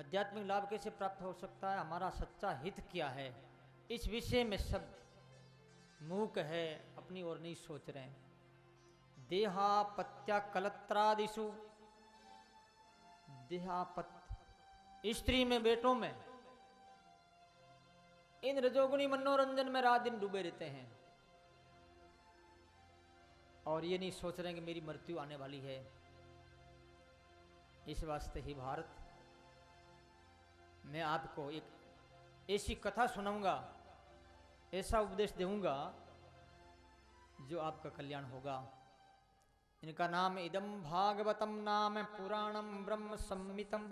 S1: आध्यात्मिक लाभ कैसे प्राप्त हो सकता है, हमारा सच्चा हित क्या है, इस विषय में सब मूक है, अपनी ओर नहीं सोच रहे हैं। देहापत्या कलत्रादिषु, देहापत स्त्री में, बेटों में, इन रजोगुणी मनोरंजन में रात दिन डूबे रहते हैं और ये नहीं सोच रहे हैं कि मेरी मृत्यु आने वाली है। इस वास्ते ही भारत, मैं आपको एक ऐसी कथा सुनाऊंगा, ऐसा उपदेश दूंगा जो आपका कल्याण होगा। इनका नाम इदम भागवतम नाम पुराणम ब्रह्म संहितम।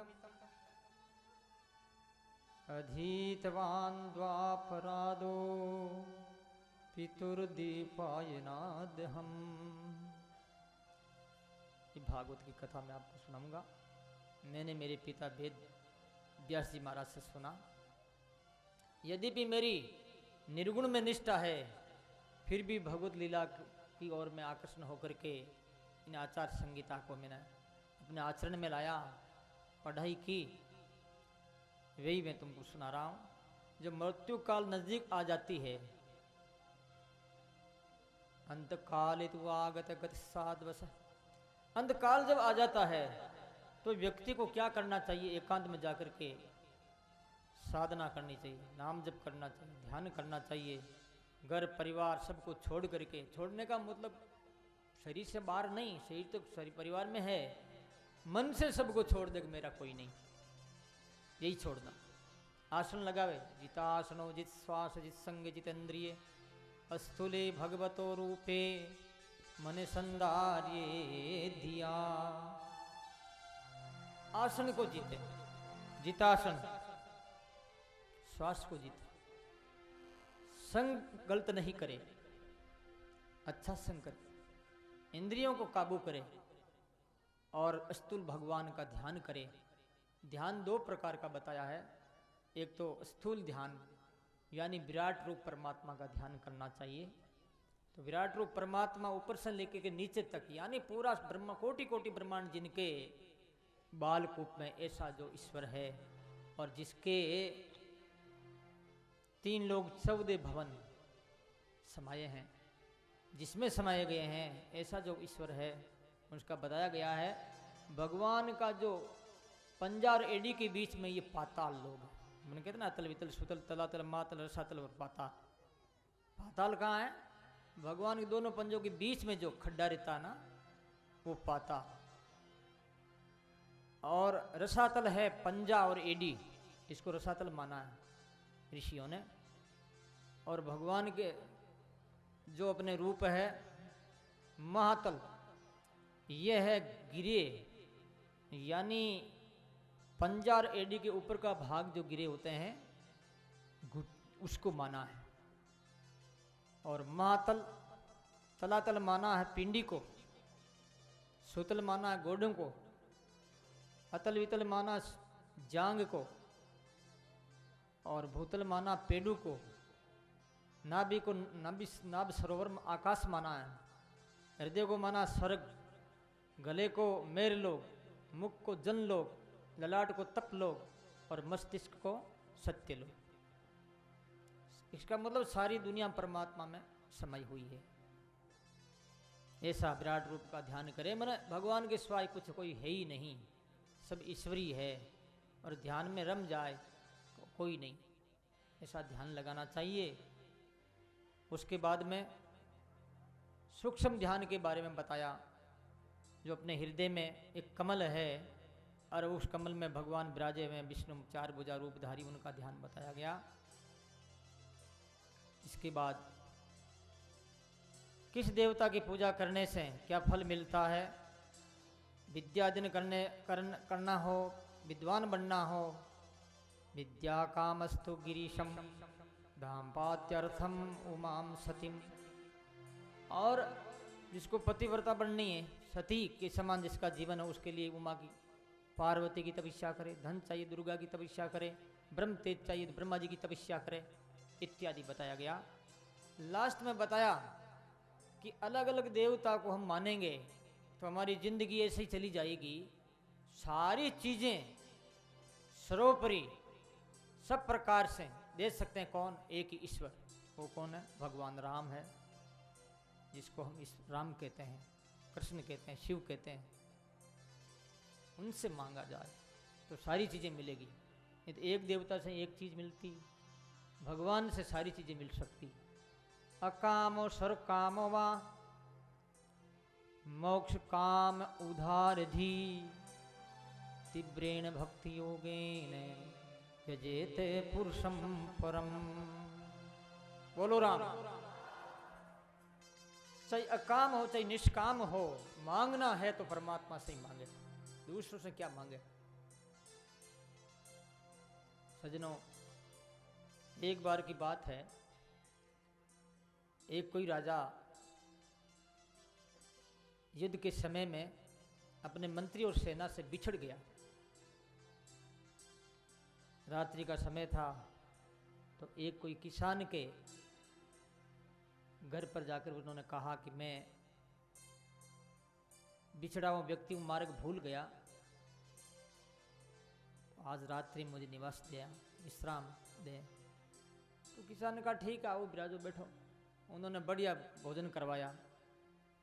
S1: अधीतवान् द्वापरादो पितुर्दीपायनादहम्। ये भागवत की कथा मैं आपको सुनाऊंगा। मैंने मेरे पिता वेद व्यास जी महाराज से सुना। यद्यपि मेरी निर्गुण में निष्ठा है, फिर भी भगवत लीला की ओर में आकर्षण होकर के इन आचार संहिता को मैंने अपने आचरण में लाया, पढ़ाई की, वही मैं तुमको सुना रहा हूं। जब मृत्यु काल नजदीक आ जाती है, अंतकाल आगत गत साधवस, अंतकाल जब आ जाता है तो व्यक्ति को क्या करना चाहिए? एकांत में जाकर के साधना करनी चाहिए, नाम जप करना चाहिए, ध्यान करना चाहिए। घर परिवार सबको छोड़ करके, छोड़ने का मतलब शरीर से बाहर नहीं, शरीर तो शरीर परिवार में है, मन से सबको छोड़ दे, मेरा कोई नहीं, यही छोड़ना। आसन लगावे, जितासनो जित श्वास जित संग जितेंद्रिय अस्थूले भगवतो रूपे मन संदार्ये धिया। आसन को जीते, जितासन, श्वास को जीते, संग गलत नहीं करे, अच्छा संग करे, इंद्रियों को काबू करे और स्थूल भगवान का ध्यान करे। ध्यान दो प्रकार का बताया है। एक तो स्थूल ध्यान यानी विराट रूप परमात्मा का ध्यान करना चाहिए। तो विराट रूप परमात्मा ऊपर से लेकर के नीचे तक, यानी पूरा ब्रह्म कोटि कोटि ब्रह्मांड जिनके बालकूप में ऐसा जो ईश्वर है और जिसके 3 लोग 14 भवन समाये हैं, जिसमें समाये गए हैं, ऐसा जो ईश्वर है उसका बताया गया है। भगवान का जो पंजा और एडी के बीच में ये पाताल लोग हैं। मैंने कहते ना अतल वितल सुतल तलातल मातल रसातल और पाताल। पाताल कहाँ है? भगवान के दोनों पंजों के बीच में जो खड्डा रहता है ना, वो पाताल। और रसातल है पंजा और एडी, इसको रसातल माना है ऋषियों ने। और भगवान के जो अपने रूप है महातल, ये है गिरे, यानी पंजा और एडी के ऊपर का भाग जो गिरे होते हैं उसको माना है। और महातल, तलातल माना है पिंडी को, सुतल माना है गोडों को, अतल वितल माना जांग को, और भूतल माना पेड़ू को, नाभि को नाभ सरोवर में आकाश माना है, हृदय को माना स्वर्ग, गले को मेर लोग, मुख को जन लोग, ललाट को तप लोग और मस्तिष्क को सत्य लोग। इसका मतलब सारी दुनिया परमात्मा में समाई हुई है। ऐसा विराट रूप का ध्यान करें। मैंने भगवान के सिवाय कुछ कोई है ही नहीं, सब ईश्वरी है, और ध्यान में रम जाए तो कोई नहीं, ऐसा ध्यान लगाना चाहिए। उसके बाद में सूक्ष्म ध्यान के बारे में बताया। जो अपने हृदय में एक कमल है और उस कमल में भगवान विराजे हुए विष्णु 4 भुजा रूपधारी, उनका ध्यान बताया गया। इसके बाद किस देवता की पूजा करने से क्या फल मिलता है? विद्यार्जन करना हो, विद्वान बनना हो, विद्या कामस्तु गिरीशम दाम्पात्यर्थम उमाम सतीम। और जिसको पतिव्रता बननी है, सती के समान जिसका जीवन है, उसके लिए उमा की, पार्वती की तपस्या करे। धन चाहिए दुर्गा की तपस्या करे, ब्रह्म तेज चाहिए तो ब्रह्मा जी की तपस्या करे, इत्यादि बताया गया। लास्ट में बताया कि अलग अलग देवता को हम मानेंगे तो हमारी जिंदगी ऐसे ही चली जाएगी। सारी चीजें सर्वोपरि सब प्रकार से दे सकते हैं कौन? एक ही ईश्वर। वो कौन है? भगवान राम है, जिसको हम इस राम कहते हैं, कृष्ण कहते हैं, शिव कहते हैं। उनसे मांगा जाए तो सारी चीजें मिलेगी। नहीं तो एक देवता से एक चीज मिलती, भगवान से सारी चीजें मिल सकती। अकामो सर्व कामो वा मोक्ष काम उधारधि तीव्रेण भक्ति योगेन यजेते पुरुषम परम। बोलो राम। चाहे अकाम हो चाहे निष्काम हो, मांगना है तो परमात्मा से ही मांगे, दूसरों से क्या मांगे। सज्जनों, एक बार की बात है, एक कोई राजा युद्ध के समय में अपने मंत्री और सेना से बिछड़ गया। रात्रि का समय था, तो एक कोई किसान के घर पर जाकर उन्होंने कहा कि मैं बिछड़ा हुआ व्यक्ति हूँ, मार्ग भूल गया, तो आज रात्रि मुझे निवास दिया, विश्राम दे। तो किसान ने कहा ठीक है, आओ बिराजो, बैठो। उन्होंने बढ़िया भोजन करवाया,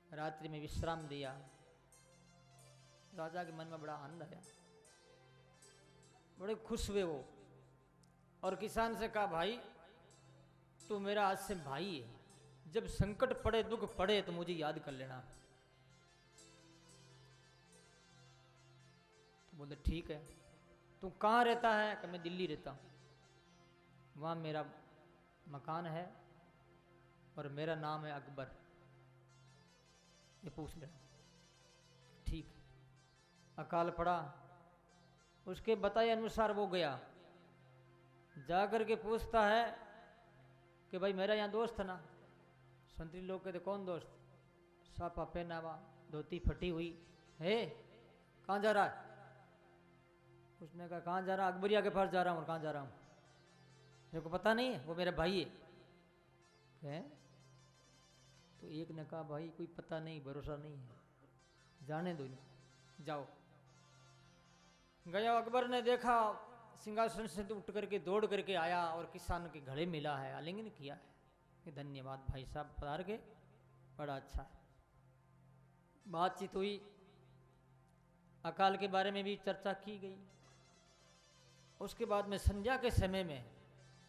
S1: रात्रि में विश्राम दिया। राजा के मन में बड़ा आनंद आया, बड़े खुश हुए वो, और किसान से कहा भाई तू मेरा आज से भाई है, जब संकट पड़े दुख पड़े तो मुझे याद कर लेना। तो बोले ठीक है। तू कहाँ रहता है? कि मैं दिल्ली रहता हूँ, वहाँ मेरा मकान है और मेरा नाम है अकबर, ये पूछ लेना। ठीक। अकाल पड़ा, उसके बताए अनुसार वो गया, जाकर के पूछता है कि भाई मेरा यहाँ दोस्त है ना। संतरी लोग कहते कौन दोस्त? साफा पहना हुआ, धोती फटी हुई है, कहाँ जा रहा है? उसने कहा कहाँ जा रहा? अकबरिया के पास जा रहा हूँ। और कहाँ जा रहा हूँ? मेरे को पता नहीं है, वो मेरा भाई है। तो एक ने कहा भाई कोई पता नहीं, भरोसा नहीं है, जाने दो, जाओ। गया, अकबर ने देखा, सिंहासन से उठ करके दौड़ करके आया और किसान के गले मिला है, आलिंगन किया है कि धन्यवाद भाई साहब, पधार के, बड़ा अच्छा है। बातचीत हुई, अकाल के बारे में भी चर्चा की गई। उसके बाद में संध्या के समय में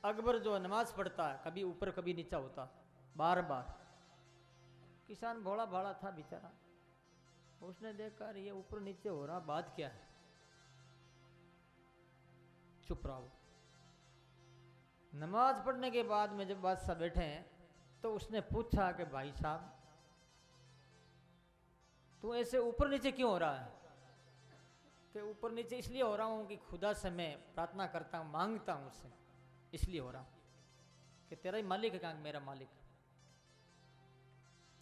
S1: अकबर जो नमाज पढ़ता है, कभी ऊपर कभी नीचा होता, बार बार। किसान भोला भाला था बेचारा, उसने देखा ये ऊपर नीचे हो रहा, बात क्या है? चुप रहो। नमाज पढ़ने के बाद में जब बादशाह बैठे हैं, तो उसने पूछा कि भाई साहब तू ऐसे ऊपर नीचे क्यों हो रहा है? कि ऊपर नीचे इसलिए हो रहा हूँ कि खुदा से मैं प्रार्थना करता हूँ, मांगता हूँ उससे, इसलिए हो रहा हूँ कि तेरा ही मालिक है। कहाँ? मेरा मालिक।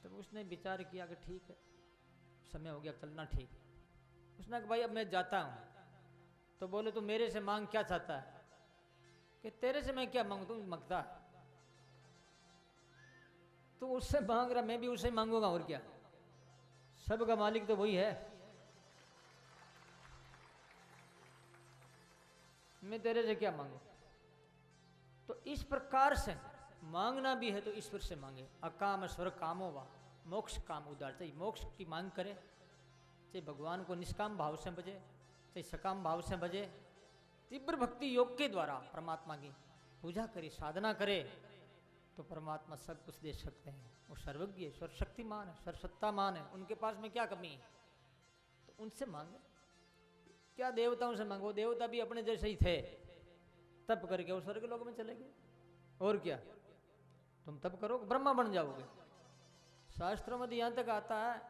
S1: तो उसने विचार किया कि ठीक है, समय हो गया, चलना ठीक। उसने कहा भाई अब मैं जाता हूँ। तो बोले तू मेरे से मांग क्या चाहता है? कि तेरे से मैं क्या मांगू, तू मांगता है, तू उससे मांग रहा, मैं भी उससे मांगूंगा, और क्या, सबका मालिक तो वही है, मैं तेरे से क्या मांगू? तो इस प्रकार से मांगना भी है तो ईश्वर से मांगे। अकाम स्वर कामो वा, मोक्ष काम उदार, चाहे मोक्ष की मांग करे, चाहे भगवान को निष्काम भाव से बजे, चाहे सकाम भाव से बजे, तीव्र भक्ति योग के द्वारा परमात्मा की पूजा करे, साधना करे, तो परमात्मा सब कुछ दे सकते हैं। वो सर्वज्ञ है, सर्वशक्तिमान है, सर्वसत्तामान है, उनके पास में क्या कमी है? तो उनसे मांगे, क्या देवताओं से मांगो? देवता भी अपने जैसे ही थे, तप करके वो स्वर्ग लोक में चले गए, और क्या, तुम तप करो ब्रह्मा बन जाओगे। शास्त्रों में यहाँ तक आता है,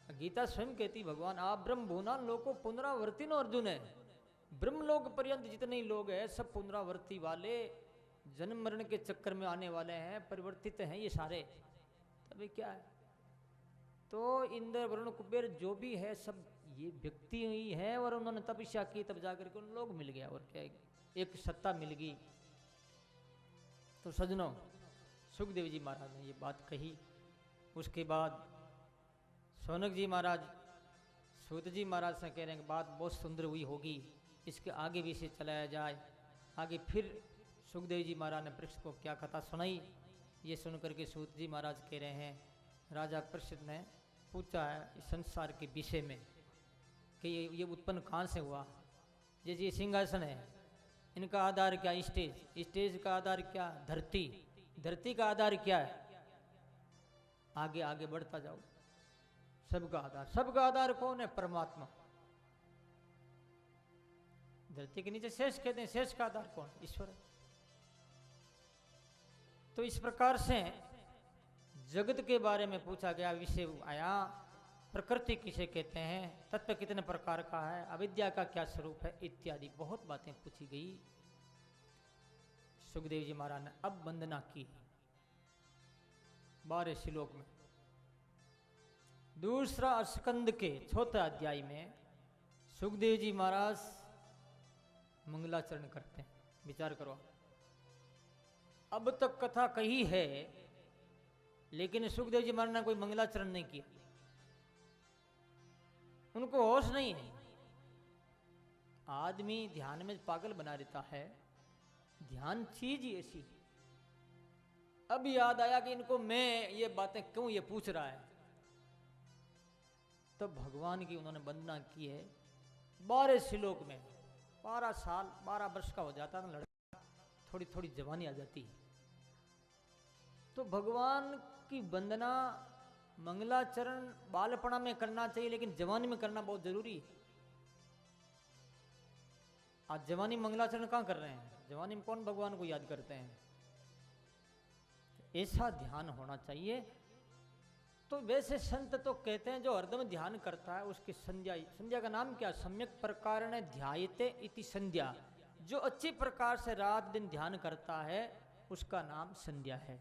S1: गीता स्वयं कहती भगवान आप ब्रह्म भूनान लोको पुनरावर्ती नो अर्जुन है। ब्रह्मलोक पर्यंत जितने लोग हैं सब पुनरावर्ती वाले, जन्म मरण के चक्कर में आने वाले हैं, परिवर्तित हैं ये सारे। तभी क्या है, तो इंद्र वरुण कुबेर जो भी है सब ये व्यक्ति ही है, और उन्होंने तपस्या की, तब जाकर के उन लोग मिल गया, और क्या एक सत्ता मिल गई। तो सजनों, सुखदेव जी महाराज ने ये बात कही। उसके बाद शौनक जी महाराज सूत जी महाराज से कह रहे हैं कि बात बहुत सुंदर हुई होगी, इसके आगे भी इसे चलाया जाए। आगे फिर सुखदेव जी महाराज ने परीक्षित को क्या कथा सुनाई, ये सुन करके सूत जी महाराज कह रहे हैं, राजा परीक्षित ने पूछा है इस संसार के विषय में कि ये उत्पन्न कहाँ से हुआ। जैसे ये सिंहासन है, इनका आधार क्या? स्टेज, स्टेज का आधार क्या? धरती, धरती का आधार क्या है? आगे आगे बढ़ता जाओ, सबका आधार, सबका आधार कौन है? परमात्मा। धरती के नीचे शेष कहते हैं, शेष का आधार कौन? ईश्वर है। तो इस प्रकार से जगत के बारे में पूछा गया, विषय आया, प्रकृति किसे कहते हैं, तत्व कितने प्रकार का है, अविद्या का क्या स्वरूप है, इत्यादि बहुत बातें पूछी गई। सुखदेव जी महाराज ने अब वंदना की 12 श्लोक में। दूसरा स्कंद के 4th अध्याय में सुखदेव जी महाराज मंगलाचरण करते हैं। विचार करो, अब तक कथा कही है लेकिन सुखदेव जी महाराज ने कोई मंगलाचरण नहीं किया, उनको होश नहीं है। आदमी ध्यान में पागल बना रहता है, ध्यान चीज ही ऐसी। अब याद आया कि इनको मैं ये बातें क्यों ये पूछ रहा है, तो भगवान की उन्होंने वंदना की है 12 श्लोक में। 12 साल 12 वर्ष का हो जाता है लड़का, थोड़ी थोड़ी जवानी आ जाती है। तो भगवान की वंदना मंगलाचरण बालपना में करना चाहिए, लेकिन जवानी में करना बहुत जरूरी है। आज जवानी मंगलाचरण कहाँ कर रहे हैं? जवानी में कौन भगवान को याद करते हैं? ऐसा ध्यान होना चाहिए। तो वैसे संत तो कहते हैं जो हरदम ध्यान करता है उसकी संध्या, संध्या का नाम क्या? सम्यक प्रकारेण ध्यायते इति संध्या। जो अच्छी प्रकार से रात दिन ध्यान करता है उसका नाम संध्या है।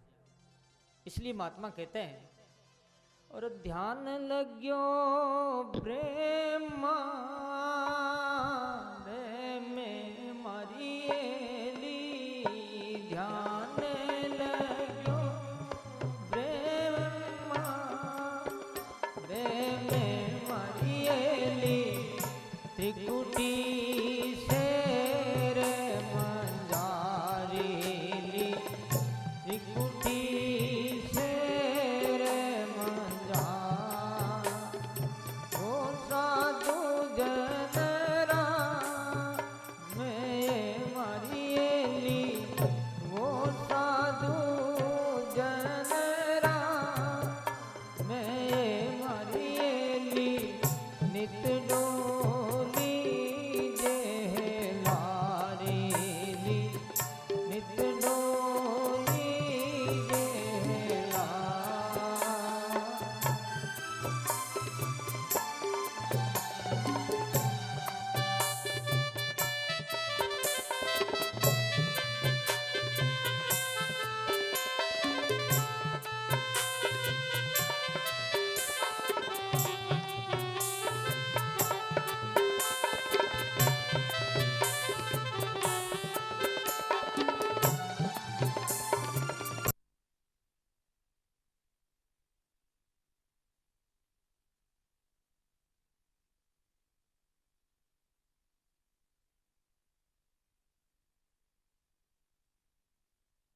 S1: इसलिए महात्मा कहते हैं और ध्यान लग्यो प्रेम